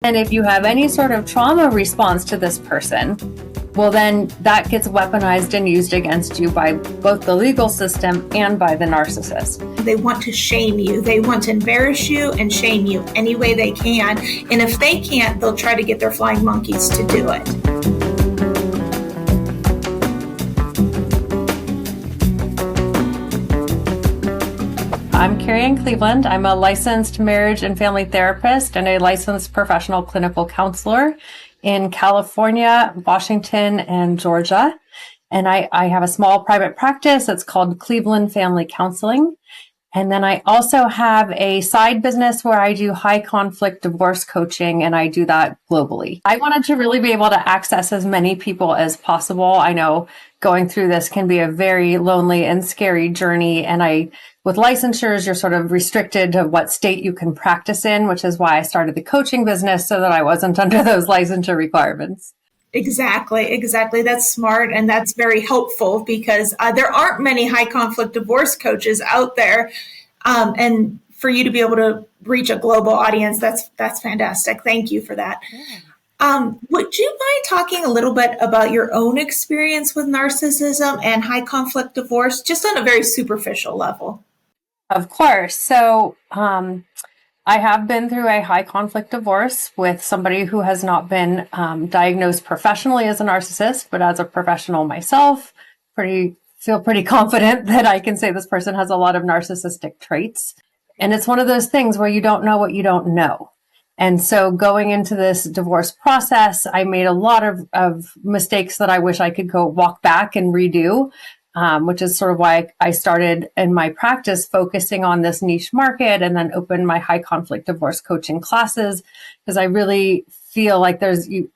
And if you have any sort of trauma response to this person, well, then that gets weaponized and used against you by both the legal system and by the narcissist. They want to shame you. They want to embarrass you and shame you any way they can. And if they can't, they'll try to get their flying monkeys to do it. I'm Carrie in Cleveland. I'm a licensed marriage and family therapist and a licensed professional clinical counselor in California, Washington, and Georgia. And I have a small private practice. It's called Cleveland Family Counseling. And then I also have a side business where I do high conflict divorce coaching, and I do that globally. I wanted to really be able to access as many people as possible. I know going through this can be a very lonely and scary journey. And with licensures, you're sort of restricted to what state you can practice in, which is why I started the coaching business so that I wasn't under those licensure requirements. Exactly. That's smart. And that's very helpful because there aren't many high conflict divorce coaches out there. And for you to be able to reach a global audience, that's fantastic. Thank you for that. Yeah. Would you mind talking a little bit about your own experience with narcissism and high conflict divorce, just on a very superficial level? Of course. So I have been through a high conflict divorce with somebody who has not been diagnosed professionally as a narcissist, but as a professional myself, feel pretty confident that I can say this person has a lot of narcissistic traits. And it's one of those things where you don't know what you don't know. And so going into this divorce process, I made a lot of mistakes that I wish I could go walk back and redo. Which is sort of why I started in my practice focusing on this niche market and then opened my high conflict divorce coaching classes, because I really feel like you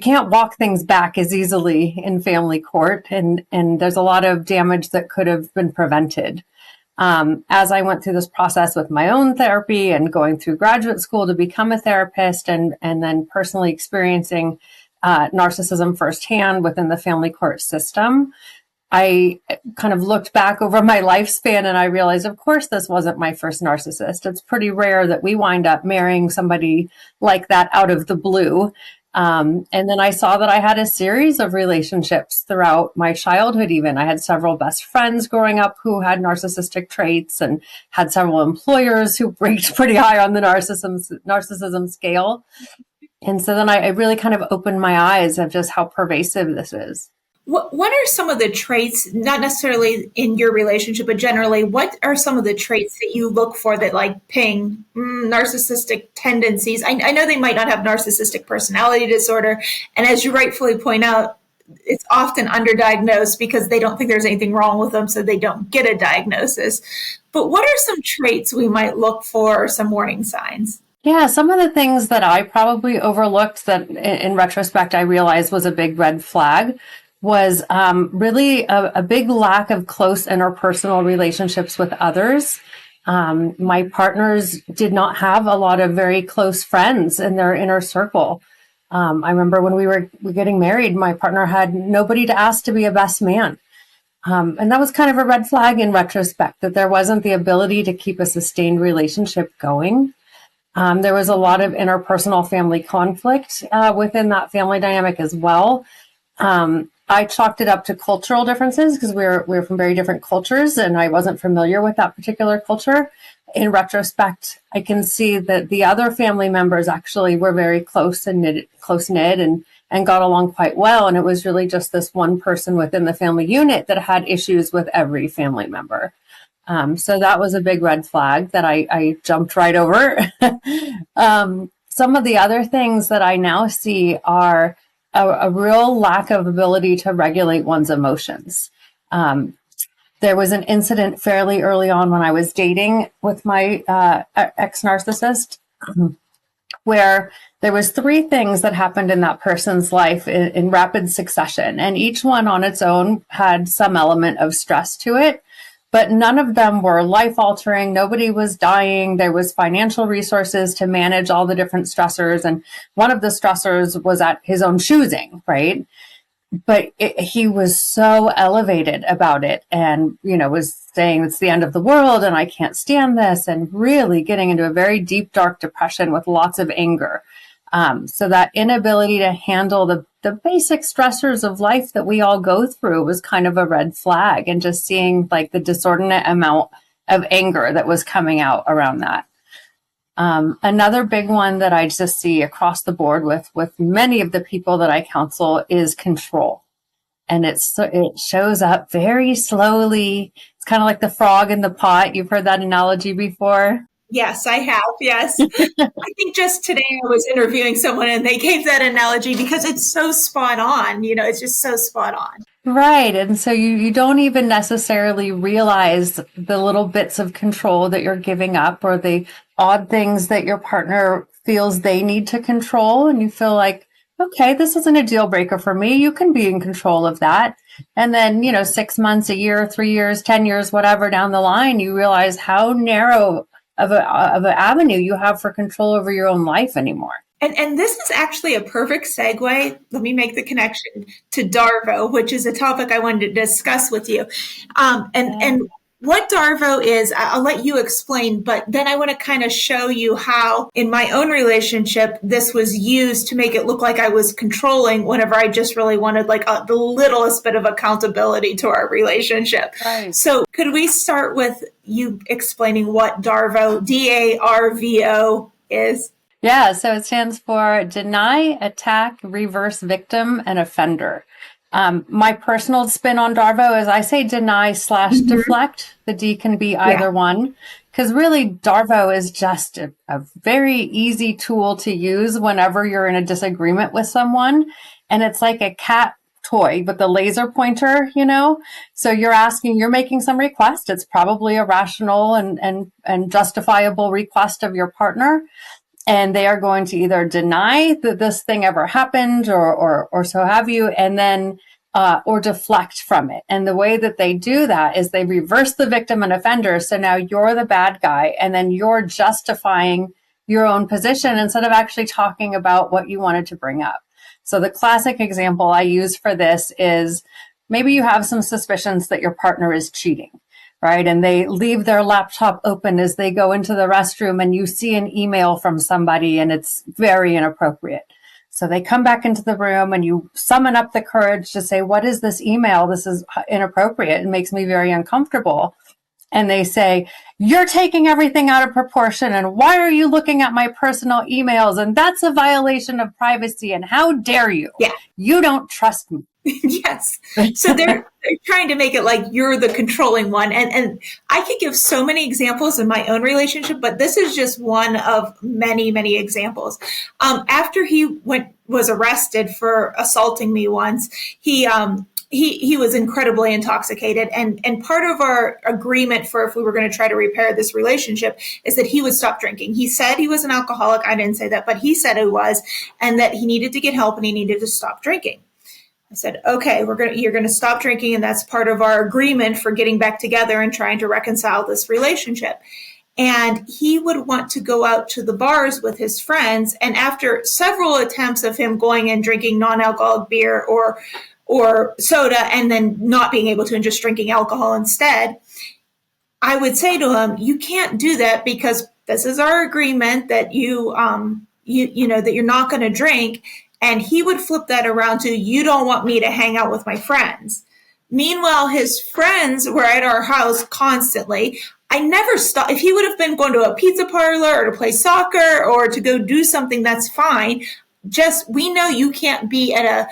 can't walk things back as easily in family court, and there's a lot of damage that could have been prevented. As I went through this process with my own therapy and going through graduate school to become a therapist, and then personally experiencing narcissism firsthand within the family court system, I kind of looked back over my lifespan and I realized, of course, this wasn't my first narcissist. It's pretty rare that we wind up marrying somebody like that out of the blue. And then I saw that I had a series of relationships throughout my childhood even. I had several best friends growing up who had narcissistic traits and had several employers who ranked pretty high on the narcissism scale. And so then I really kind of opened my eyes of just how pervasive this is. What are some of the traits, not necessarily in your relationship, but generally, what are some of the traits that you look for that like ping narcissistic tendencies? I know they might not have narcissistic personality disorder. And as you rightfully point out, it's often underdiagnosed because they don't think there's anything wrong with them, so they don't get a diagnosis. But what are some traits we might look for, or some warning signs? Yeah, some of the things that I probably overlooked that in retrospect I realized was a big red flag was really a big lack of close interpersonal relationships with others. My partners did not have a lot of very close friends in their inner circle. I remember when we were getting married, my partner had nobody to ask to be a best man. And that was kind of a red flag in retrospect, that there wasn't the ability to keep a sustained relationship going. There was a lot of interpersonal family conflict within that family dynamic as well. I chalked it up to cultural differences because we're from very different cultures, and I wasn't familiar with that particular culture. In retrospect, I can see that the other family members actually were very close knit and got along quite well. And it was really just this one person within the family unit that had issues with every family member. So that was a big red flag that I jumped right over. Some of the other things that I now see are a real lack of ability to regulate one's emotions. There was an incident fairly early on when I was dating with my ex-narcissist where there was 3 things that happened in that person's life in rapid succession. And each one on its own had some element of stress to it. But none of them were life-altering. Nobody was dying. There was financial resources to manage all the different stressors. And one of the stressors was at his own choosing, right? But he was so elevated about it and, was saying it's the end of the world and I can't stand this, and really getting into a very deep, dark depression with lots of anger. So that inability to handle the basic stressors of life that we all go through was kind of a red flag, and just seeing like the disordinate amount of anger that was coming out around that. Another big one that I just see across the board with many of the people that I counsel is control. And it shows up very slowly. It's kind of like the frog in the pot. You've heard that analogy before. Yes, I have. Yes. I think just today I was interviewing someone and they gave that analogy because it's so spot on. It's just so spot on. Right. And so you don't even necessarily realize the little bits of control that you're giving up, or the odd things that your partner feels they need to control. And you feel like, okay, this isn't a deal breaker for me. You can be in control of that. And then, 6 months, a year, 3 years, 10 years, whatever down the line, you realize how narrow of an avenue you have for control over your own life anymore. And this is actually a perfect segue. Let me make the connection to Darvo, which is a topic I wanted to discuss with you. And what Darvo is, I'll let you explain, but then I want to kind of show you how in my own relationship, this was used to make it look like I was controlling whenever I just really wanted like the littlest bit of accountability to our relationship. Right. So could we start with you explaining what Darvo, DARVO is? Yeah, so it stands for deny, attack, reverse victim, and offender. My personal spin on Darvo is I say deny / deflect. The D can be either one, because really Darvo is just a very easy tool to use whenever you're in a disagreement with someone. And it's like a cat toy with the laser pointer, So you're making some request. It's probably a rational and justifiable request of your partner. And they are going to either deny that this thing ever happened or so have you, and then or deflect from it. And the way that they do that is they reverse the victim and offender. So now you're the bad guy, and then you're justifying your own position instead of actually talking about what you wanted to bring up. So the classic example I use for this is maybe you have some suspicions that your partner is cheating. Right. And they leave their laptop open as they go into the restroom, and you see an email from somebody and it's very inappropriate. So they come back into the room and you summon up the courage to say, what is this email? This is inappropriate. It makes me very uncomfortable. And they say, you're taking everything out of proportion. And why are you looking at my personal emails? And that's a violation of privacy. And how dare you? Yeah. You don't trust me. Yes. So they're trying to make it like you're the controlling one. And I could give so many examples in my own relationship, but this is just one of many, many examples. After he was arrested for assaulting me once, he was incredibly intoxicated. And part of our agreement for if we were going to try to repair this relationship is that he would stop drinking. He said he was an alcoholic. I didn't say that, but he said it was, and that he needed to get help and he needed to stop drinking. I said, okay, you're going to stop drinking. And that's part of our agreement for getting back together and trying to reconcile this relationship. And he would want to go out to the bars with his friends. And after several attempts of him going and drinking non-alcoholic beer or soda and then not being able to and just drinking alcohol instead, I would say to him, you can't do that because this is our agreement that that you're not going to drink. And he would flip that around to, you don't want me to hang out with my friends. Meanwhile, his friends were at our house constantly. I never stopped. If he would have been going to a pizza parlor or to play soccer or to go do something, that's fine. Just, we know you can't be at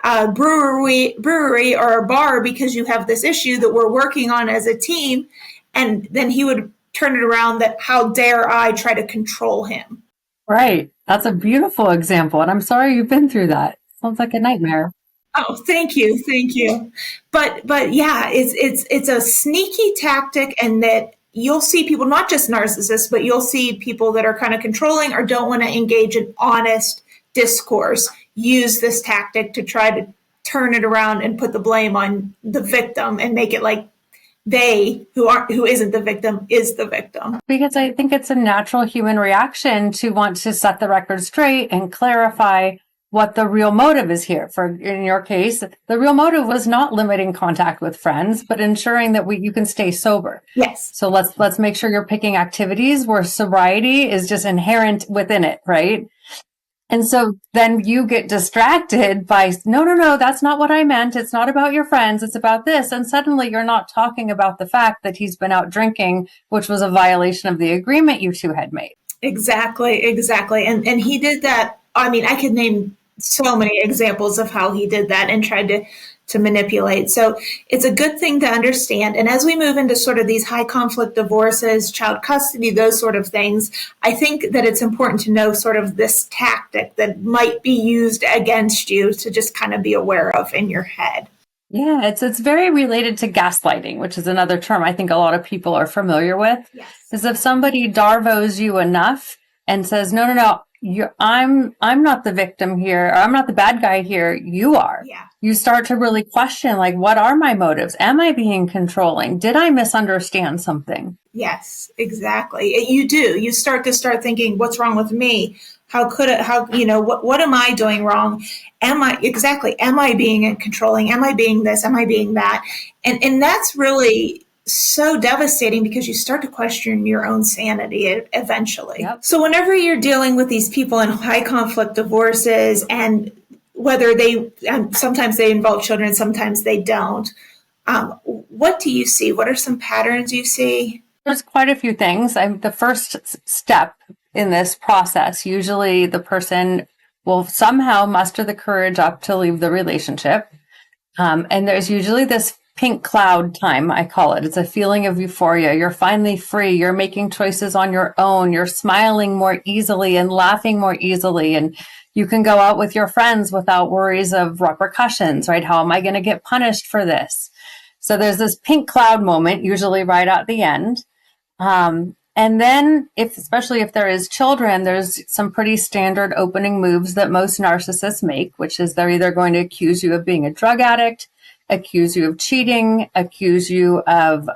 a brewery or a bar because you have this issue that we're working on as a team. And then he would turn it around that, how dare I try to control him? Right. That's a beautiful example. And I'm sorry you've been through that. Sounds like a nightmare. Oh, thank you. Thank you. But yeah, it's a sneaky tactic, and that you'll see people, not just narcissists, but you'll see people that are kind of controlling or don't want to engage in honest discourse, use this tactic to try to turn it around and put the blame on the victim and make it like who isn't the victim is the victim. Because I think it's a natural human reaction to want to set the record straight and clarify what the real motive is here. In your case, the real motive was not limiting contact with friends, but ensuring that you can stay sober. Yes. So let's make sure you're picking activities where sobriety is just inherent within it, right? And so then you get distracted by, no, no, no, that's not what I meant. It's not about your friends. It's about this. And suddenly you're not talking about the fact that he's been out drinking, which was a violation of the agreement you two had made. Exactly, exactly. And he did that. I mean, I could name so many examples of how he did that and tried to manipulate. So it's a good thing to understand. And as we move into sort of these high conflict divorces, child custody, those sort of things, I think that it's important to know sort of this tactic that might be used against you to just kind of be aware of in your head. Yeah, it's very related to gaslighting, which is another term I think a lot of people are familiar with. Yes. Is if somebody darvos you enough and says, "No, no, no, I'm not the victim here, or I'm not the bad guy here. You are." Yeah. You start to really question, like, what are my motives? Am I being controlling? Did I misunderstand something? Yes, exactly. You do. You start thinking, what's wrong with me? How could it, how, what am I doing wrong? Am I being controlling? Am I being this? Am I being that? And that's really so devastating because you start to question your own sanity eventually. Yep. So whenever you're dealing with these people in high conflict divorces and whether sometimes they involve children, sometimes they don't. What do you see? What are some patterns you see? There's quite a few things. The first step in this process, usually the person will somehow muster the courage up to leave the relationship. And there's usually this pink cloud time, I call it. It's a feeling of euphoria. You're finally free. You're making choices on your own. You're smiling more easily and laughing more easily. And you can go out with your friends without worries of repercussions, right? How am I going to get punished for this? So there's this pink cloud moment, usually right at the end. And then especially if there is children, there's some pretty standard opening moves that most narcissists make, which is they're either going to accuse you of being a drug addict, accuse you of cheating, accuse you of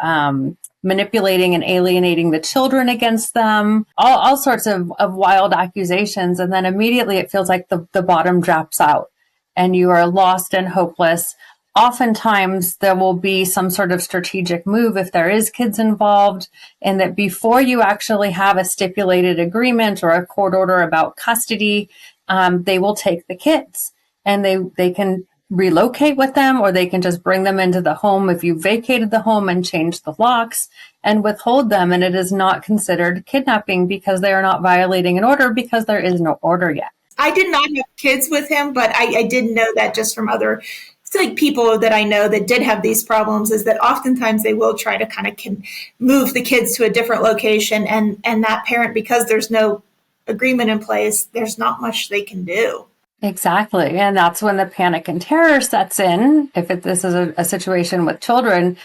manipulating and alienating the children against them, all sorts of wild accusations. And then immediately it feels like the bottom drops out and you are lost and hopeless. Oftentimes there will be some sort of strategic move if there is kids involved, and that before you actually have a stipulated agreement or a court order about custody, they will take the kids and they can relocate with them, or they can just bring them into the home if you vacated the home and changed the locks and withhold them. And it is not considered kidnapping because they are not violating an order because there is no order yet. I did not have kids with him, but I did know that just from other like people that I know that did have these problems is that oftentimes they will try to kind of move the kids to a different location, and that parent, because there's no agreement in place, there's not much they can do. Exactly. And that's when the panic and terror sets in, if this is a situation with children.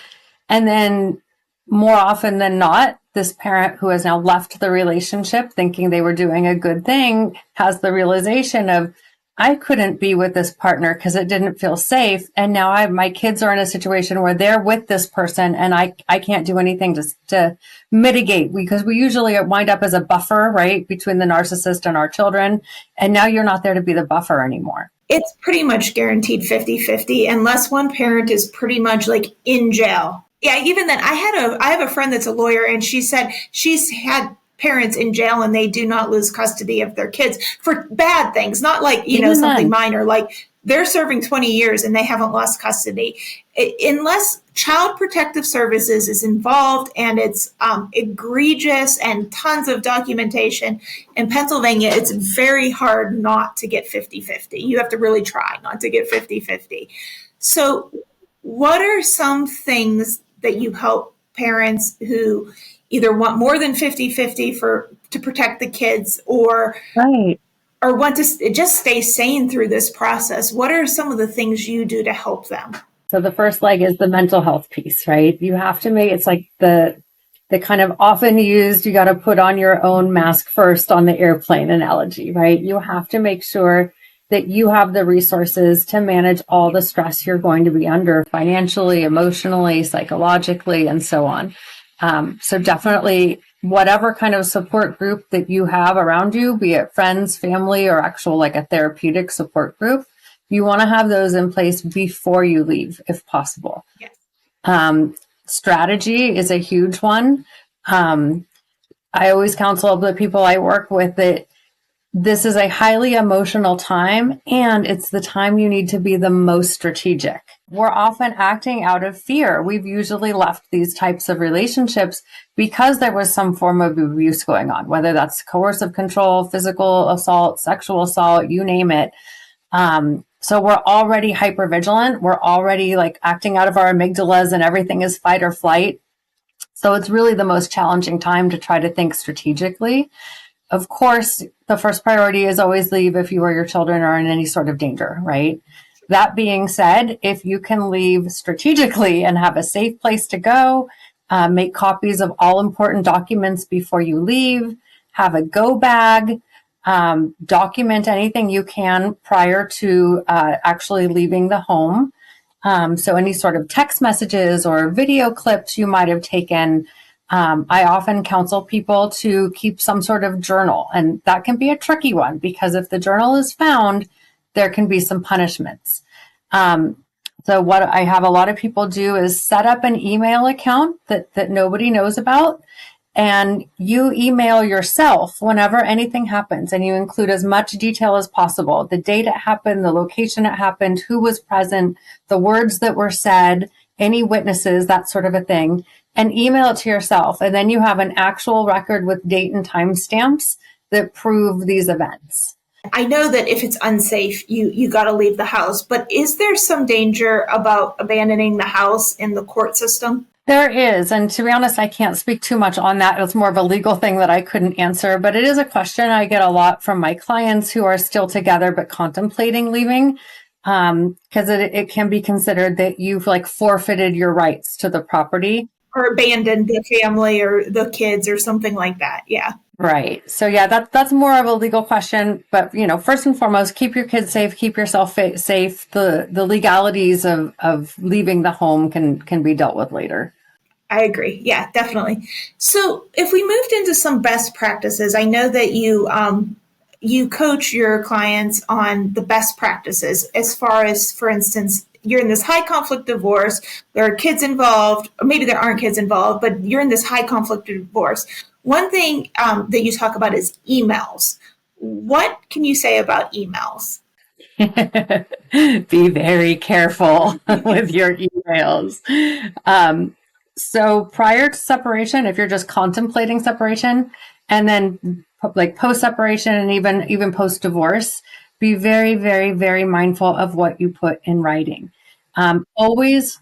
And then more often than not, this parent who has now left the relationship thinking they were doing a good thing has the realization of, I couldn't be with this partner because it didn't feel safe. And now my kids are in a situation where they're with this person and I can't do anything to mitigate, because we usually wind up as a buffer, right, between the narcissist and our children. And now you're not there to be the buffer anymore. It's pretty much guaranteed 50-50 unless one parent is pretty much like in jail. Yeah, even then, I have a friend that's a lawyer, and she said she's had parents in jail and they do not lose custody of their kids for bad things, not like, something minor, like they're serving 20 years and they haven't lost custody. Unless Child Protective Services is involved and it's egregious and tons of documentation. In Pennsylvania, it's very hard not to get 50-50. You have to really try not to get 50-50. So what are some things that you help parents who either want more than 50-50 to protect the kids, or right, or want to just stay sane through this process? What are some of the things you do to help them? So the first leg is the mental health piece, right? You have to it's like the kind of often used, you got to put on your own mask first on the airplane analogy, right? You have to make sure that you have the resources to manage all the stress you're going to be under financially, emotionally, psychologically, and so on. So definitely whatever kind of support group that you have around you, be it friends, family, or actual like a therapeutic support group, you want to have those in place before you leave, if possible. Yes. Strategy is a huge one. I always counsel the people I work with that This is a highly emotional time, and it's the time you need to be the most strategic. We're often acting out of fear. We've usually left these types of relationships because there was some form of abuse going on, whether that's coercive control, physical assault, sexual assault, you name it. So we're already hypervigilant. We're already like acting out of our amygdalas and everything is fight or flight. So it's really the most challenging time to try to think strategically. Of course, the first priority is always leave if you or your children are in any sort of danger, right? That being said, if you can leave strategically and have a safe place to go, make copies of all important documents before you leave, have a go bag, document anything you can prior to actually leaving the home. So any sort of text messages or video clips you might have taken. I often counsel people to keep some sort of journal, and that can be a tricky one because if the journal is found, there can be some punishments. So what I have a lot of people do is set up an email account that nobody knows about, and you email yourself whenever anything happens, and you include as much detail as possible, the date it happened, the location it happened, who was present, the words that were said, any witnesses, that sort of a thing, and email it to yourself. And then you have an actual record with date and time stamps that prove these events. I know that if it's unsafe, you got to leave the house, but is there some danger about abandoning the house in the court system? There is. And to be honest, I can't speak too much on that. It's more of a legal thing that I couldn't answer, but it is a question I get a lot from my clients who are still together but contemplating leaving. Because it can be considered that you've like forfeited your rights to the property. Or abandoned the family or the kids or something like that. Yeah. Right. So yeah, that's more of a legal question. But first and foremost, keep your kids safe, keep yourself safe. The legalities of leaving the home can be dealt with later. I agree. Yeah, definitely. So if we moved into some best practices, I know that you coach your clients on the best practices as far as, for instance, you're in this high conflict divorce, there are kids involved, or maybe there aren't kids involved, but you're in this high conflict divorce. One thing that you talk about is emails. What can you say about emails? Be very careful with your emails. So prior to separation, if you're just contemplating separation, and then like post separation and even post divorce, be very, very, very mindful of what you put in writing. Always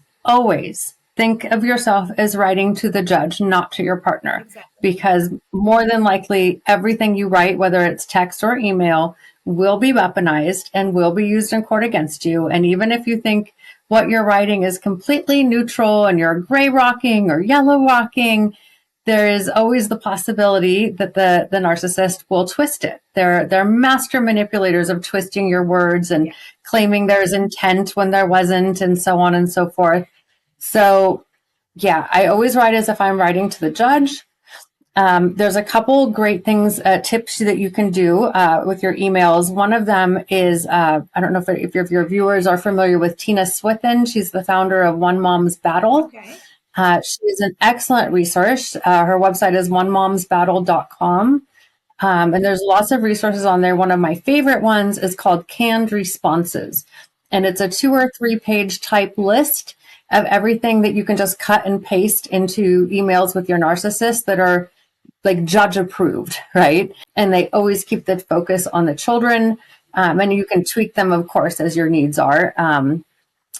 think of yourself as writing to the judge, not to your partner, Exactly. because more than likely everything you write, whether it's text or email, will be weaponized and will be used in court against you. And even if you think what you're writing is completely neutral and you're gray rocking or yellow rocking, there is always the possibility that the narcissist will twist it. They're master manipulators of twisting your words and claiming there's intent when there wasn't, and so on and so forth. So yeah, I always write as if I'm writing to the judge. There's a couple great things, tips that you can do with your emails. One of them is, I don't know if your viewers are familiar with Tina Swithin. She's the founder of One Mom's Battle. Okay. She is an excellent resource. Her website is onemomsbattle.com. And there's lots of resources on there. One of my favorite ones is called Canned Responses. And it's a 2 or 3 page type list of everything that you can just cut and paste into emails with your narcissist that are like judge approved, right? And they always keep the focus on the children. And you can tweak them, of course, as your needs are.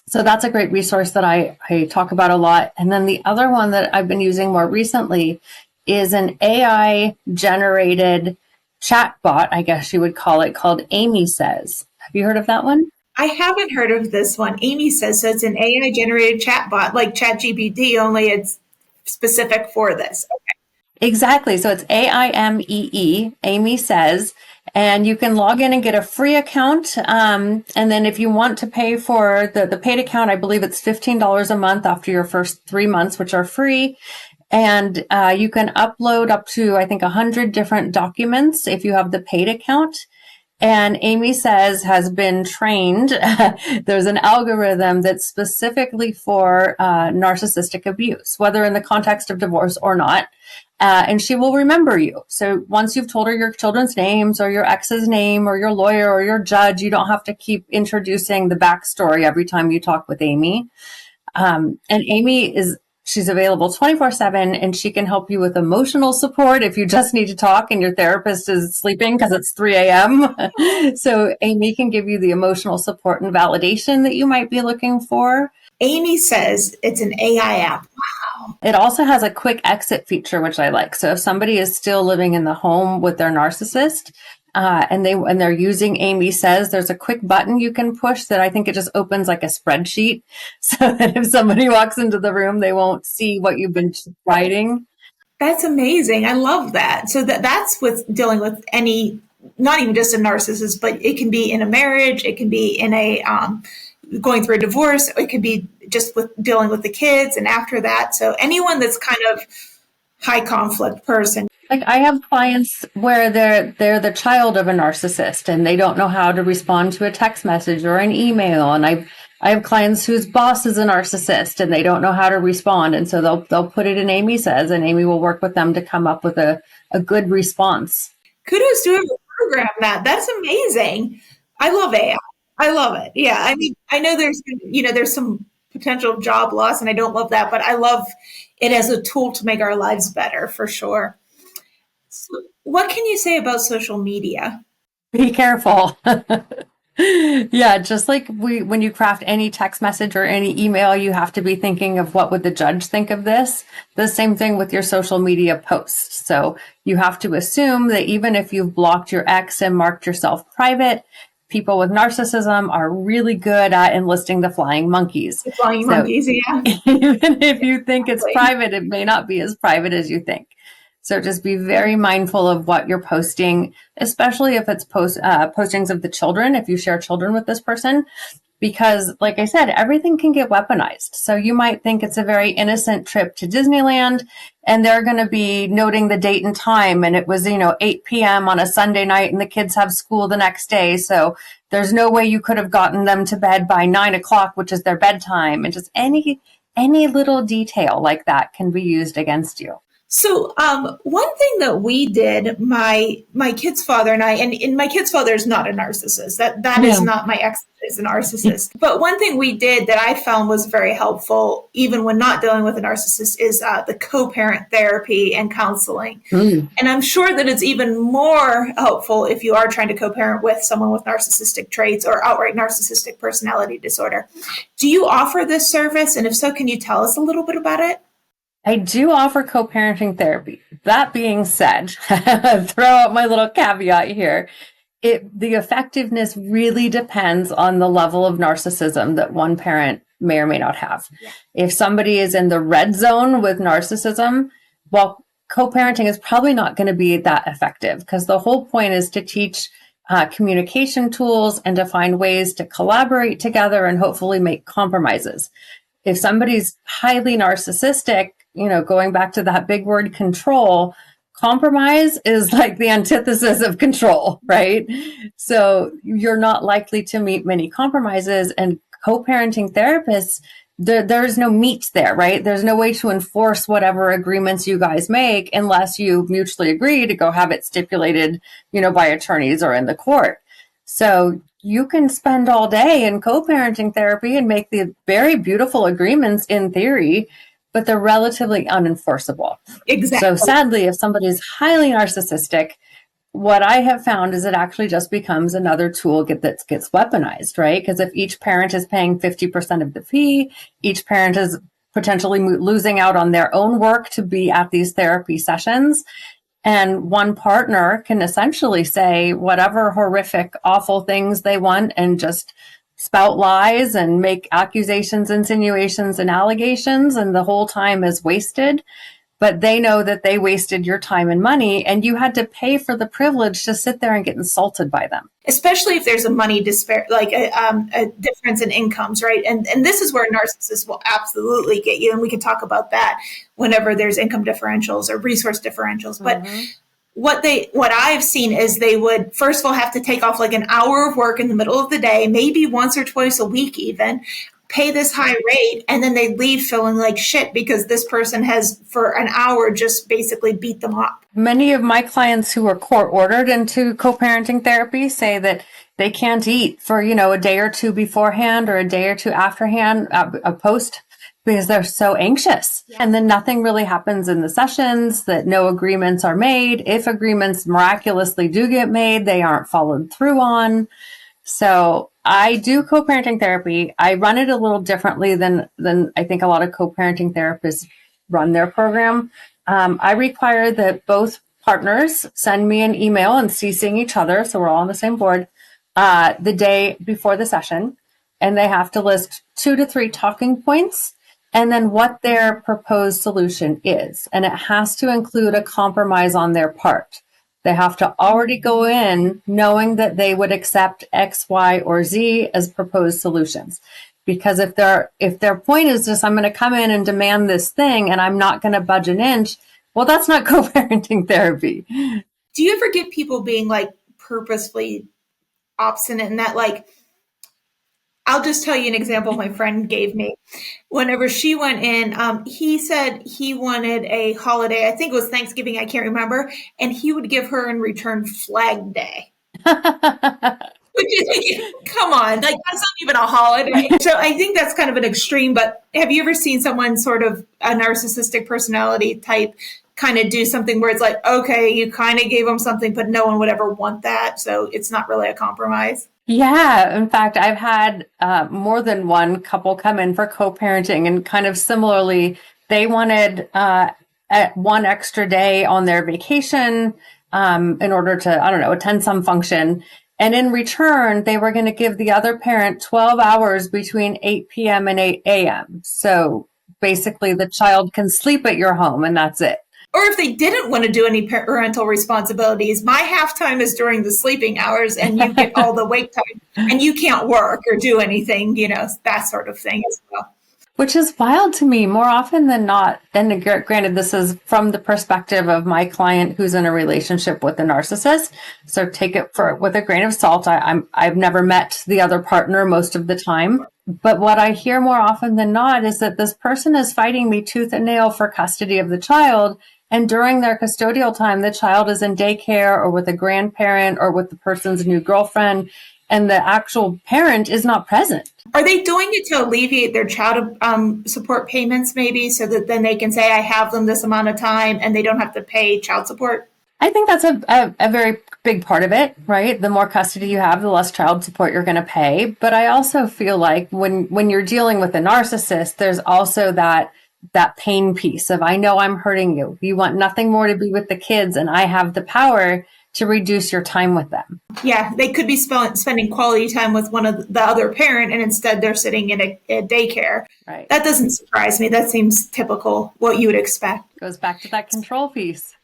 So that's a great resource that I talk about a lot. And then the other one that I've been using more recently is an AI generated chat bot, I guess you would call it, called Amy Says. Have you heard of that one? I haven't heard of this one. Amy Says, so it's an AI generated chatbot like ChatGPT, only it's specific for this. Exactly. So it's AIMEE, Amy Says, and you can log in and get a free account. And then if you want to pay for the paid account, I believe it's $15 a month after your first 3 months, which are free. And you can upload up to, I think, 100 different documents if you have the paid account. And Amy Says has been trained. There's an algorithm that's specifically for narcissistic abuse, whether in the context of divorce or not. and she will remember you. So once you've told her your children's names or your ex's name or your lawyer or your judge, you don't have to keep introducing the backstory every time you talk with Amy. And Amy she's available 24/7, and she can help you with emotional support if you just need to talk and your therapist is sleeping because it's 3 a.m. So Amy can give you the emotional support and validation that you might be looking for. Amy says it's an AI app. It also has a quick exit feature, which I like. So if somebody is still living in the home with their narcissist, and they're using Amy Says, there's a quick button you can push that I think it just opens like a spreadsheet, so that if somebody walks into the room, they won't see what you've been writing. That's amazing. I love that. So that's with dealing with any, not even just a narcissist, but it can be in a marriage, it can be in a going through a divorce, it could be just with dealing with the kids and after that. So anyone that's kind of high conflict person. Like I have clients where they're the child of a narcissist and they don't know how to respond to a text message or an email. And I have clients whose boss is a narcissist and they don't know how to respond. And so they'll put it in Amy Says, and Amy will work with them to come up with a good response. Kudos to whoever programmed that. That's amazing. I love AI. I love it. Yeah. I mean, I know there's some potential job loss and I don't love that, but I love it as a tool to make our lives better for sure. So what can you say about social media? Be careful. Yeah, just like when you craft any text message or any email, you have to be thinking of what would the judge think of this. The same thing with your social media posts. So you have to assume that even if you've blocked your ex and marked yourself private, people with narcissism are really good at enlisting the flying monkeys. The flying monkeys, yeah. Even if you think it's private, it may not be as private as you think. So just be very mindful of what you're posting, especially if it's postings of the children, if you share children with this person, because like I said, everything can get weaponized. So you might think it's a very innocent trip to Disneyland and they're going to be noting the date and time. And it was, 8 p.m. on a Sunday night and the kids have school the next day. So there's no way you could have gotten them to bed by 9 o'clock, which is their bedtime. And just any little detail like that can be used against you. So one thing that we did, my kid's father and I, and my kid's father is not a narcissist. That is not my ex is a narcissist. But one thing we did that I found was very helpful, even when not dealing with a narcissist, is the co-parent therapy and counseling. And I'm sure that it's even more helpful if you are trying to co-parent with someone with narcissistic traits or outright narcissistic personality disorder. Do you offer this service? And if so, can you tell us a little bit about it? I do offer co-parenting therapy. That being said, throw out my little caveat here. The effectiveness really depends on the level of narcissism that one parent may or may not have. Yeah. If somebody is in the red zone with narcissism, well, co-parenting is probably not going to be that effective because the whole point is to teach communication tools and to find ways to collaborate together and hopefully make compromises. If somebody's highly narcissistic, going back to that big word control, compromise is like the antithesis of control, right? So you're not likely to meet many compromises, and co-parenting therapists, there's no meat there, right? There's no way to enforce whatever agreements you guys make unless you mutually agree to go have it stipulated, by attorneys or in the court. So you can spend all day in co-parenting therapy and make the very beautiful agreements in theory, but they're relatively unenforceable. Exactly. So sadly, if somebody's highly narcissistic, what I have found is it actually just becomes another tool that gets weaponized, right? Because if each parent is paying 50% of the fee, each parent is potentially losing out on their own work to be at these therapy sessions. And one partner can essentially say whatever horrific, awful things they want and just spout lies and make accusations, insinuations, and allegations, and the whole time is wasted. But they know that they wasted your time and money, and you had to pay for the privilege to sit there and get insulted by them. Especially if there's a money like a difference in incomes, right? And this is where narcissists will absolutely get you, and we can talk about that whenever there's income differentials or resource differentials. But what I've seen is they would first of all have to take off like an hour of work in the middle of the day, maybe once or twice a week even, pay this high rate, and then they leave feeling like shit because this person has for an hour just basically beat them up. Many of my clients who are court ordered into co-parenting therapy say that they can't eat for, a day or two beforehand or a day or two afterhand, a post, because they're so anxious. Yeah. And then nothing really happens in the sessions, that no agreements are made. If agreements miraculously do get made, they aren't followed through on. So I do co-parenting therapy. I run it a little differently than I think a lot of co-parenting therapists run their program. I require that both partners send me an email and CCing each other, so we're all on the same board, the day before the session, and they have to list 2 to 3 talking points and then what their proposed solution is. And it has to include a compromise on their part. They have to already go in knowing that they would accept X, Y, or Z as proposed solutions. Because if their point is just, I'm going to come in and demand this thing and I'm not going to budge an inch, well, that's not co-parenting therapy. Do you ever get people being like purposefully obstinate in that? Like, I'll just tell you an example my friend gave me. Whenever she went in, he said he wanted a holiday. I think it was Thanksgiving. I can't remember. And he would give her in return Flag Day. Come on, like that's not even a holiday. So I think that's kind of an extreme, but have you ever seen someone sort of a narcissistic personality type kind of do something where it's like, okay, you kind of gave them something, but no one would ever want that. So it's not really a compromise. Yeah. In fact, I've had more than one couple come in for co-parenting, and kind of similarly, they wanted one extra day on their vacation in order to, I don't know, attend some function. And in return, they were going to give the other parent 12 hours between 8 p.m. and 8 a.m. So basically, the child can sleep at your home and that's it. Or if they didn't want to do any parental responsibilities, my halftime is during the sleeping hours and you get all the wake time and you can't work or do anything, that sort of thing as well. Which is wild to me more often than not. And granted, this is from the perspective of my client who's in a relationship with a narcissist. So take it with a grain of salt. I've never met the other partner most of the time. But what I hear more often than not is that this person is fighting me tooth and nail for custody of the child. And during their custodial time, the child is in daycare or with a grandparent or with the person's new girlfriend, and the actual parent is not present. Are they doing it to alleviate their child support payments maybe, so that then they can say, I have them this amount of time and they don't have to pay child support? I think that's a very big part of it, right? The more custody you have, the less child support you're going to pay. But I also feel like when you're dealing with a narcissist, there's also that pain piece of, I know I'm hurting you. You want nothing more to be with the kids, and I have the power to reduce your time with them. Yeah, they could be spending quality time with one of the other parent, and instead they're sitting in a daycare. Right. That doesn't surprise me. That seems typical, what you would expect. Goes back to that control piece.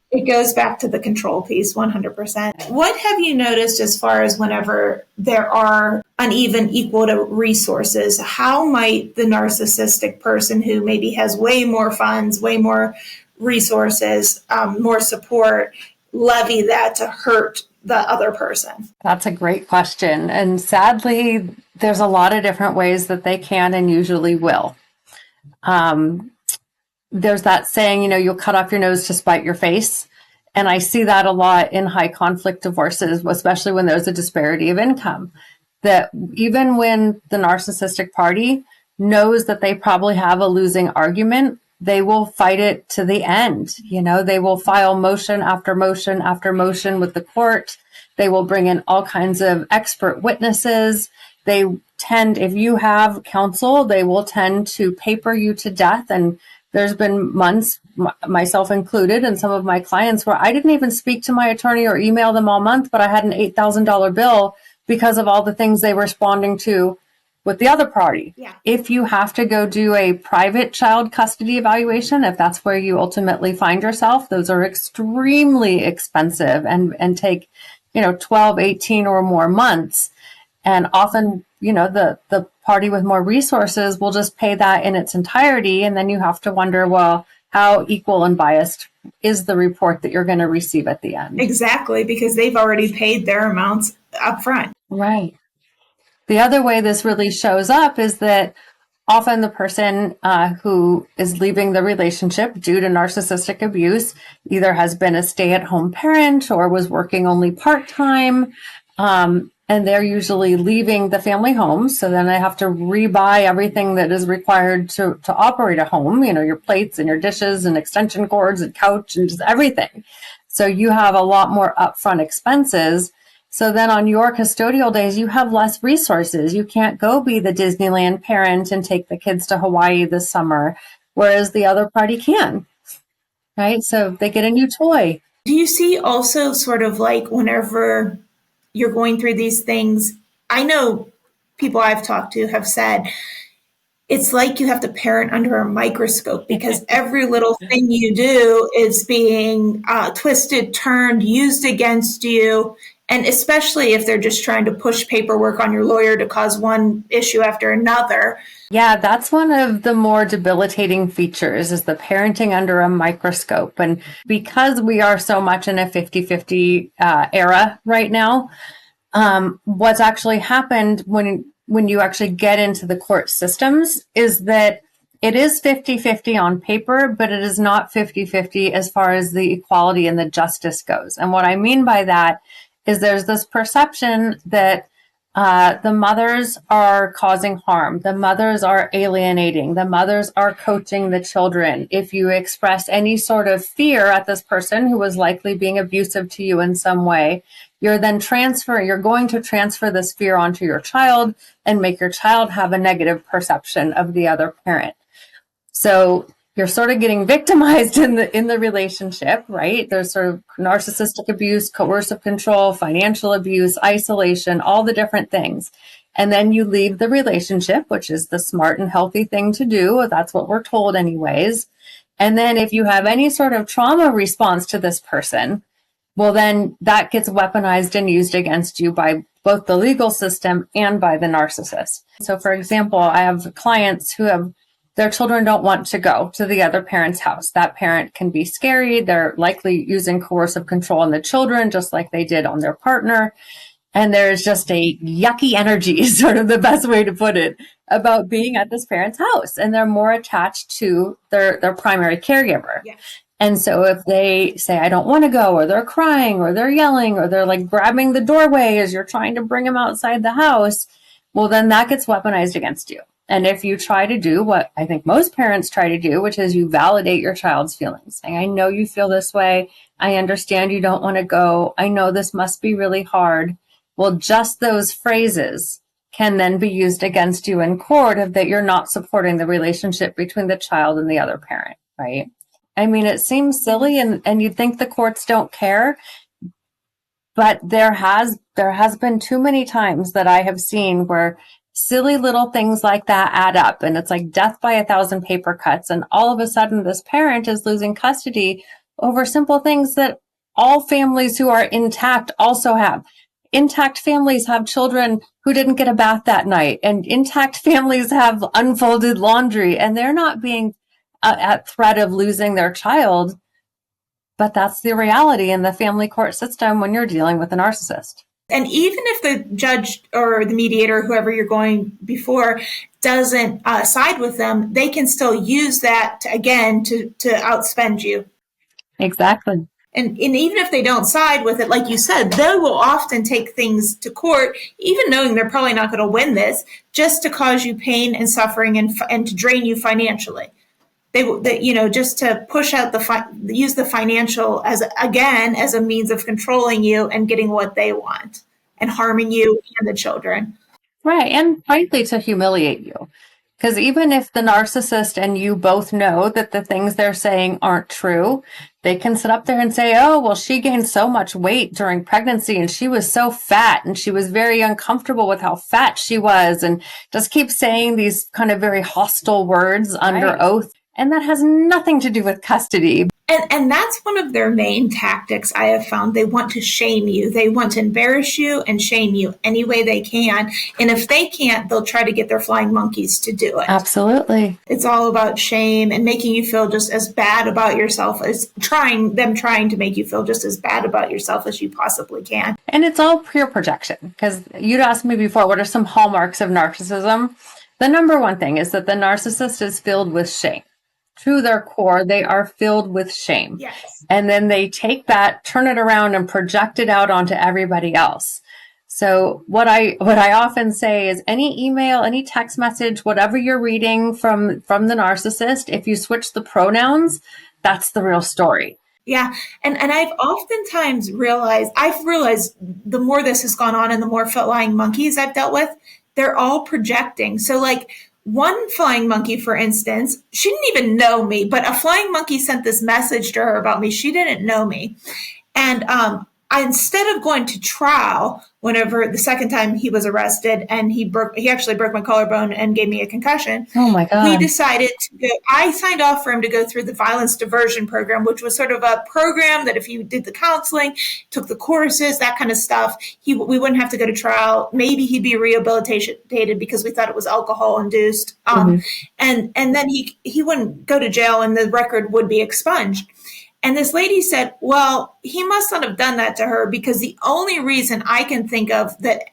It goes back to the control piece, 100%. What have you noticed as far as whenever there are uneven equal to resources, how might the narcissistic person who maybe has way more funds, way more resources, more support, levy that to hurt the other person? That's a great question. And sadly, there's a lot of different ways that they can and usually will. There's that saying, you'll cut off your nose to spite your face. And I see that a lot in high conflict divorces, especially when there's a disparity of income. That even when the narcissistic party knows that they probably have a losing argument, they will fight it to the end. They will file motion after motion after motion with the court. They will bring in all kinds of expert witnesses. They tend, if you have counsel, they will tend to paper you to death. And there's been months, myself included, and some of my clients where I didn't even speak to my attorney or email them all month, but I had an $8,000 bill because of all the things they were responding to with the other party. Yeah. If you have to go do a private child custody evaluation, if that's where you ultimately find yourself, those are extremely expensive and take, 12, 18 or more months. And often, the party with more resources will just pay that in its entirety. And then you have to wonder, well, how equal and biased is the report that you're going to receive at the end? Exactly, because they've already paid their amounts up front. Right. The other way this really shows up is that often the person who is leaving the relationship due to narcissistic abuse either has been a stay-at-home parent or was working only part-time, and they're usually leaving the family home. So then they have to rebuy everything that is required to operate a home, your plates and your dishes and extension cords and couch and just everything. So you have a lot more upfront expenses. So then on your custodial days, you have less resources. You can't go be the Disneyland parent and take the kids to Hawaii this summer, whereas the other party can, right? So they get a new toy. Do you see also sort of like whenever you're going through these things, I know people I've talked to have said it's like you have to parent under a microscope because every little thing you do is being twisted, turned, used against you. And especially if they're just trying to push paperwork on your lawyer to cause one issue after another. Yeah, that's one of the more debilitating features is the parenting under a microscope. And because we are so much in a 50-50 era right now, what's actually happened when you actually get into the court systems is that it is 50-50 on paper, but it is not 50-50 as far as the equality and the justice goes. And what I mean by that is there's this perception that the mothers are causing harm. The mothers are alienating. The mothers are coaching the children. If you express any sort of fear at this person who was likely being abusive to you in some way, you're going to transfer this fear onto your child and make your child have a negative perception of the other parent. So you're sort of getting victimized in the relationship, right? There's sort of narcissistic abuse, coercive control, financial abuse, isolation, all the different things. And then you leave the relationship, which is the smart and healthy thing to do. That's what we're told anyways. And then if you have any sort of trauma response to this person, well, then that gets weaponized and used against you by both the legal system and by the narcissist. So for example, I have clients who have their children don't want to go to the other parent's house. That parent can be scary. They're likely using coercive control on the children, just like they did on their partner. And there's just a yucky energy, is sort of the best way to put it, about being at this parent's house. And they're more attached to their primary caregiver. Yeah. And so if they say, I don't want to go, or they're crying, or they're yelling, or they're like grabbing the doorway as you're trying to bring them outside the house, well, then that gets weaponized against you. And if you try to do what I think most parents try to do, which is you validate your child's feelings, saying, I know you feel this way. I understand you don't want to go. I know this must be really hard. Well, just those phrases can then be used against you in court of that you're not supporting the relationship between the child and the other parent, right? I mean, it seems silly and you'd think the courts don't care, but there has been too many times that I have seen where silly little things like that add up, and it's like death by 1,000 paper cuts, and all of a sudden this parent is losing custody over simple things that all families who are intact also have. Intact families have children who didn't get a bath that night, and intact families have unfolded laundry, and they're not being at threat of losing their child, but that's the reality in the family court system when you're dealing with a narcissist. And even if the judge or the mediator, whoever you're going before, doesn't side with them, they can still use that to outspend you. Exactly. And even if they don't side with it, like you said, they will often take things to court, even knowing they're probably not going to win this, just to cause you pain and suffering and to drain you financially. They just to push out use the financial as a means of controlling you and getting what they want and harming you and the children. Right. And frankly, to humiliate you. Because even if the narcissist and you both know that the things they're saying aren't true, they can sit up there and say, oh, well, she gained so much weight during pregnancy and she was so fat and she was very uncomfortable with how fat she was, and just keep saying these kind of very hostile words under oath. And that has nothing to do with custody. And that's one of their main tactics I have found. They want to shame you. They want to embarrass you and shame you any way they can. And if they can't, they'll try to get their flying monkeys to do it. Absolutely. It's all about shame and making you feel just as bad about yourself as trying to make you feel just as bad about yourself as you possibly can. And it's all pure projection, because you'd asked me before, what are some hallmarks of narcissism? The number one thing is that the narcissist is filled with shame. To their core, they are filled with shame. Yes. And then they take that, turn it around, and project it out onto everybody else. So what I often say is any email, any text message, whatever you're reading from the narcissist, if you switch the pronouns, that's the real story. Yeah. And I've oftentimes realized the more this has gone on and the more flying monkeys I've dealt with, they're all projecting. So like one flying monkey, for instance, she didn't even know me, but a flying monkey sent this message to her about me. She didn't know me. And instead of going to trial, whenever the second time he was arrested and he actually broke my collarbone and gave me a concussion. Oh my God. We decided to go, I signed off for him to go through the violence diversion program, which was sort of a program that if you did the counseling, took the courses, that kind of stuff, we wouldn't have to go to trial. Maybe he'd be rehabilitated because we thought it was alcohol induced. And then he wouldn't go to jail and the record would be expunged. And this lady said, well, he must not have done that to her because the only reason I can think of that,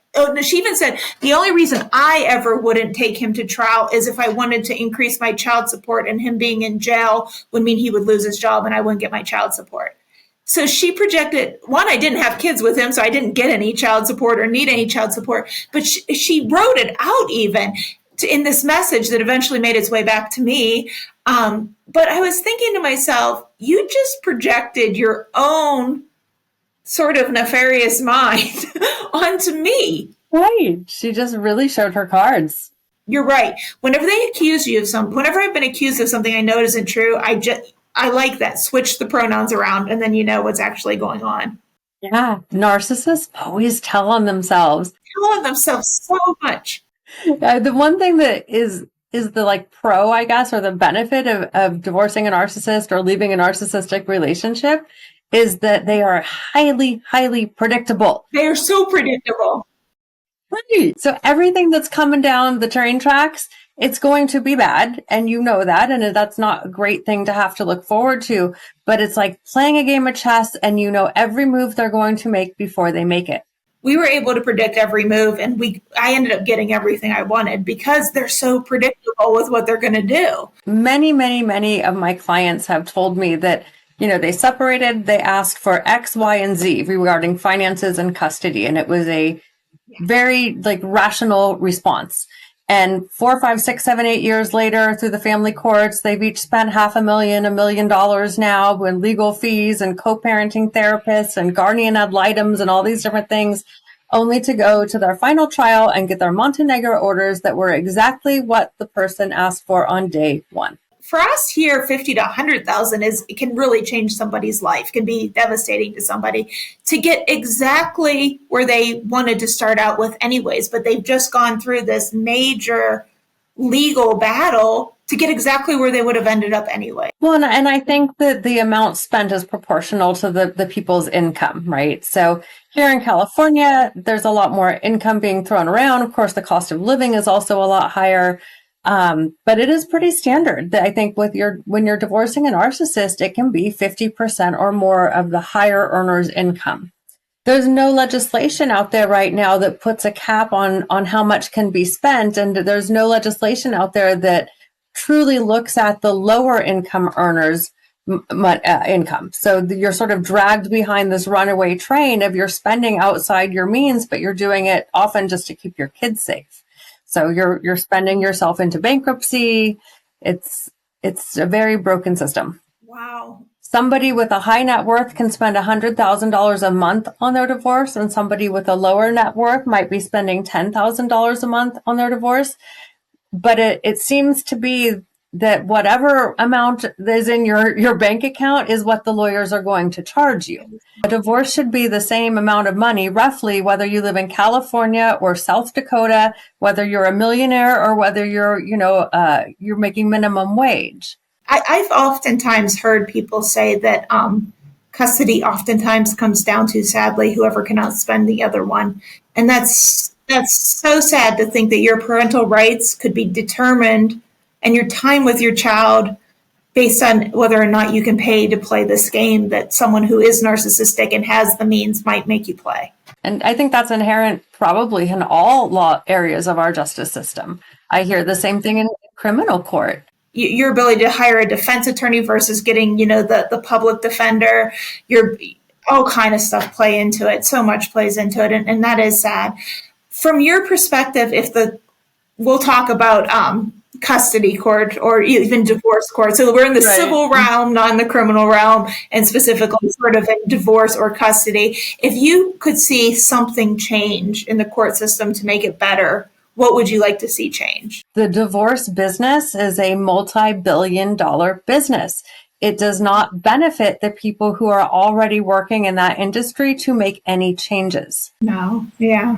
she even said, the only reason I ever wouldn't take him to trial is if I wanted to increase my child support, and him being in jail would mean he would lose his job and I wouldn't get my child support. So she projected, one, I didn't have kids with him, so I didn't get any child support or need any child support, but she wrote it out even in this message that eventually made its way back to me. But I was thinking to myself, you just projected your own sort of nefarious mind onto me. Right. She just really showed her cards. You're right. Whenever they accuse you of something, whenever I've been accused of something I know isn't true, I like that. Switch the pronouns around and then you know what's actually going on. Yeah. Narcissists always tell on themselves. Tell on themselves so much. The one thing that is the like pro, I guess, or the benefit of divorcing a narcissist or leaving a narcissistic relationship is that they are highly, highly predictable. They are so predictable. Right. So everything that's coming down the train tracks, it's going to be bad. And you know that. And that's not a great thing to have to look forward to. But it's like playing a game of chess and you know every move they're going to make before they make it. We were able to predict every move, and I ended up getting everything I wanted because they're so predictable with what they're going to do. Many, many, many of my clients have told me that, you know, they separated, they asked for X, Y, and Z regarding finances and custody. And it was a very like rational response. And 4, 5, 6, 7, 8 years later, through the family courts, they've each spent $500,000, $1 million now in legal fees and co-parenting therapists and guardian ad litems and all these different things, only to go to their final trial and get their Montenegro orders that were exactly what the person asked for on day one. For us here, 50 to 100,000 it can really change somebody's life, can be devastating to somebody to get exactly where they wanted to start out with anyways, but they've just gone through this major legal battle to get exactly where they would have ended up anyway. Well, and I think that the amount spent is proportional to the people's income, right? So here in California, there's a lot more income being thrown around. Of course, the cost of living is also a lot higher. But it is pretty standard that I think when you're divorcing a narcissist, it can be 50% or more of the higher earner's income. There's no legislation out there right now that puts a cap on how much can be spent. And there's no legislation out there that truly looks at the lower income earners' income. So you're sort of dragged behind this runaway train of you're spending outside your means, but you're doing it often just to keep your kids safe. So you're spending yourself into bankruptcy. It's a very broken system. Wow. Somebody with a high net worth can spend $100,000 a month on their divorce, and somebody with a lower net worth might be spending $10,000 a month on their divorce. But it seems to be that whatever amount is in your bank account is what the lawyers are going to charge you. A divorce should be the same amount of money, roughly, whether you live in California or South Dakota, whether you're a millionaire or whether you're making minimum wage. I've oftentimes heard people say that custody oftentimes comes down to, sadly, whoever can outspend the other one, and that's so sad to think that your parental rights could be determined and your time with your child based on whether or not you can pay to play this game that someone who is narcissistic and has the means might make you play. And I think that's inherent probably in all law areas of our justice system. I hear the same thing in criminal court. Your ability to hire a defense attorney versus getting, the public defender, your all kind of stuff play into it. So much plays into it, and that is sad. From your perspective, we'll talk about custody court or even divorce court. So we're in the Right. civil realm, not in the criminal realm, and specifically sort of in divorce or custody. If you could see something change in the court system to make it better, what would you like to see change? The divorce business is a multi-billion-dollar business. It does not benefit the people who are already working in that industry to make any changes. No, yeah,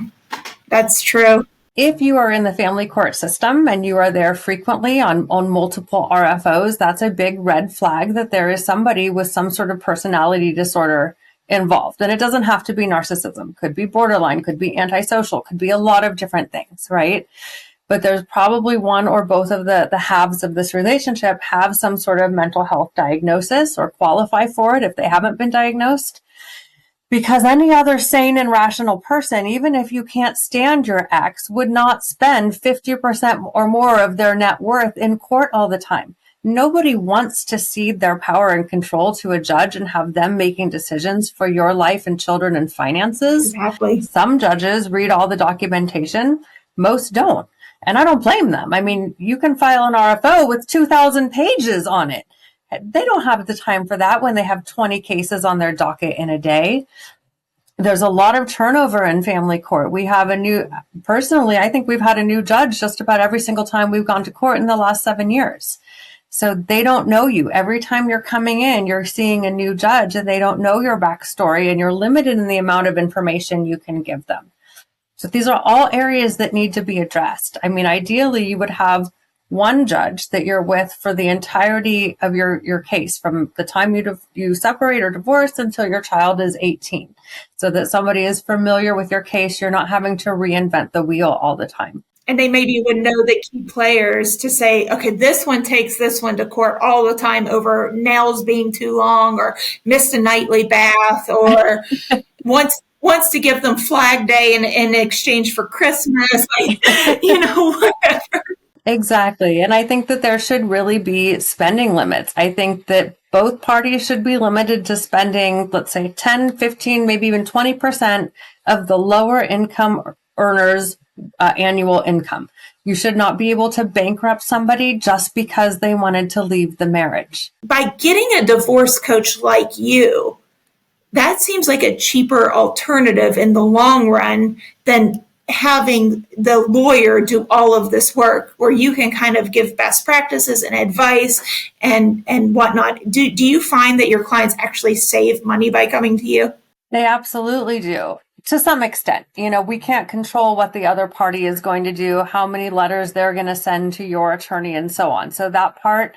that's true. If you are in the family court system and you are there frequently on multiple RFOs, that's a big red flag that there is somebody with some sort of personality disorder involved. And it doesn't have to be narcissism, could be borderline, could be antisocial, could be a lot of different things, right? But there's probably one or both of the halves of this relationship have some sort of mental health diagnosis or qualify for it if they haven't been diagnosed. Because any other sane and rational person, even if you can't stand your ex, would not spend 50% or more of their net worth in court all the time. Nobody wants to cede their power and control to a judge and have them making decisions for your life and children and finances. Exactly. Some judges read all the documentation, most don't. And I don't blame them. I mean, you can file an RFO with 2,000 pages on it. They don't have the time for that when they have 20 cases on their docket in a day. There's a lot of turnover in family court. Personally, I think we've had a new judge just about every single time we've gone to court in the last 7 years. So they don't know you. Every time you're coming in, you're seeing a new judge and they don't know your backstory and you're limited in the amount of information you can give them. So these are all areas that need to be addressed. I mean, ideally, you would have one judge that you're with for the entirety of your case, from the time you separate or divorce until your child is 18, so that somebody is familiar with your case. You're not having to reinvent the wheel all the time. And they maybe would know the key players to say, okay, this one takes this one to court all the time over nails being too long or missed a nightly bath or wants to give them Flag Day in exchange for Christmas, whatever. Exactly. And I think that there should really be spending limits. I think that both parties should be limited to spending, let's say 10, 15, maybe even 20% of the lower income earners' annual income. You should not be able to bankrupt somebody just because they wanted to leave the marriage. By getting a divorce coach like you, that seems like a cheaper alternative in the long run than having the lawyer do all of this work, where you can kind of give best practices and advice and whatnot. Do you find that your clients actually save money by coming to you? They absolutely do. To some extent, we can't control what the other party is going to do, how many letters they're going to send to your attorney and so on. So that part,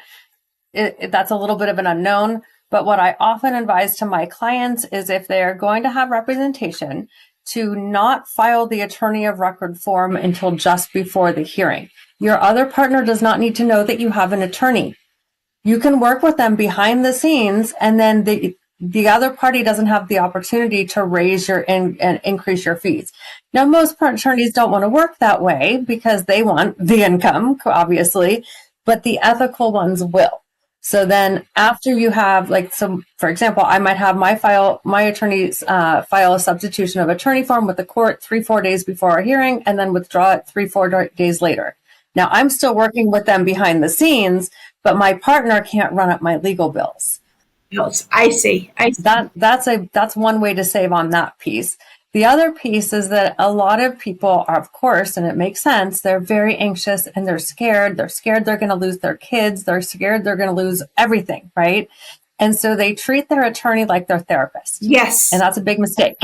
that's a little bit of an unknown. But what I often advise to my clients is if they're going to have representation, to not file the attorney of record form until just before the hearing. Your other partner does not need to know that you have an attorney. You can work with them behind the scenes, and then the other party doesn't have the opportunity to raise and increase your fees. Now, most attorneys don't want to work that way because they want the income, obviously, but the ethical ones will. So then after you have, for example, I might have my attorneys file a substitution of attorney form with the court 3-4 days before our hearing and then withdraw it 3-4 days later. Now I'm still working with them behind the scenes, but my partner can't run up my legal bills. Yes, I see. That's one way to save on that piece. The other piece is that a lot of people are, of course, and it makes sense, they're very anxious and they're scared. They're scared they're going to lose their kids. They're scared they're going to lose everything, right? And so they treat their attorney like their therapist. Yes. And that's a big mistake.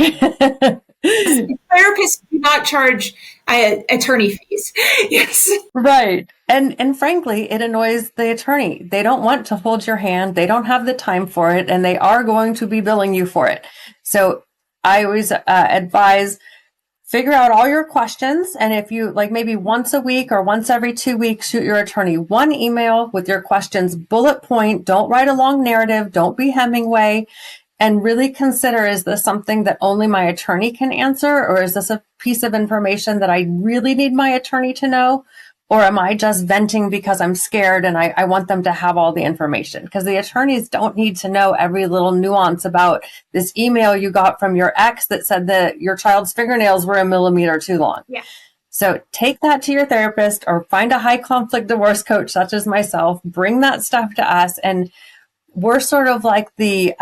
Therapists do not charge attorney fees. Yes. Right. And frankly, it annoys the attorney. They don't want to hold your hand. They don't have the time for it, and they are going to be billing you for it. So I always advise figure out all your questions. And if you like maybe once a week or once every 2 weeks, shoot your attorney one email with your questions, bullet point. Don't write a long narrative. Don't be Hemingway. And really consider, is this something that only my attorney can answer? Or is this a piece of information that I really need my attorney to know? Or am I just venting because I'm scared and I want them to have all the information? Because the attorneys don't need to know every little nuance about this email you got from your ex that said that your child's fingernails were a millimeter too long. Yeah. So take that to your therapist or find a high conflict divorce coach such as myself, bring that stuff to us, and we're sort of like the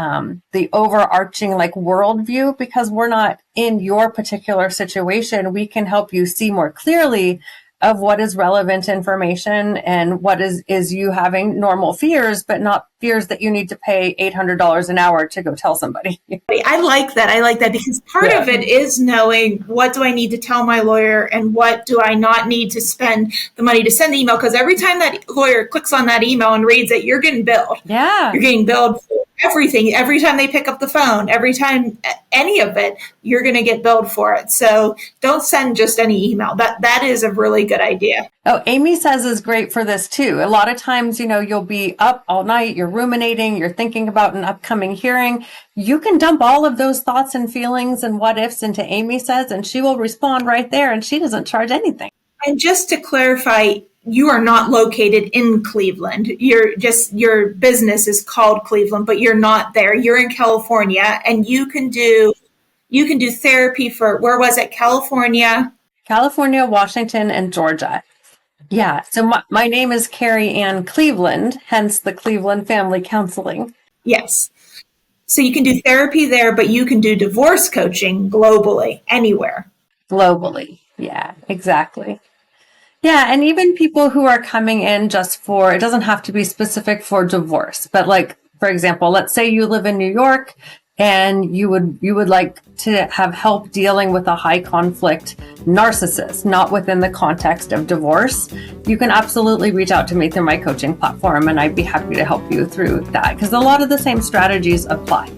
overarching like worldview, because we're not in your particular situation. We can help you see more clearly of what is relevant information and what is you having normal fears, but not fears that you need to pay $800 an hour to go tell somebody. I like that. I like that because part of it is knowing what do I need to tell my lawyer and what do I not need to spend the money to send the email. Because every time that lawyer clicks on that email and reads it, you're getting billed. Yeah. You're getting billed for everything. Every time they pick up the phone, every time any of it, you're going to get billed for it. So don't send just any email. That is a really good idea. Oh, Amy says is great for this too. A lot of times, you'll be up all night, you're ruminating, you're thinking about an upcoming hearing. You can dump all of those thoughts and feelings and what ifs into Amy Says, and she will respond right there, and she doesn't charge anything. And just to clarify, you are not located in Cleveland. Your business is called Cleveland, but you're not there. You're in California, and you can do therapy for, where was it? California, Washington, and Georgia. Yeah. So my name is Carrie Ann Cleveland, hence the Cleveland Family Counseling. Yes. So you can do therapy there, but you can do divorce coaching globally, anywhere. Globally. Yeah, exactly. Yeah. And even people who are coming in just for, it doesn't have to be specific for divorce, but like, for example, let's say you live in New York and you would like to have help dealing with a high conflict narcissist, not within the context of divorce. You can absolutely reach out to me through my coaching platform, and I'd be happy to help you through that, because a lot of the same strategies apply.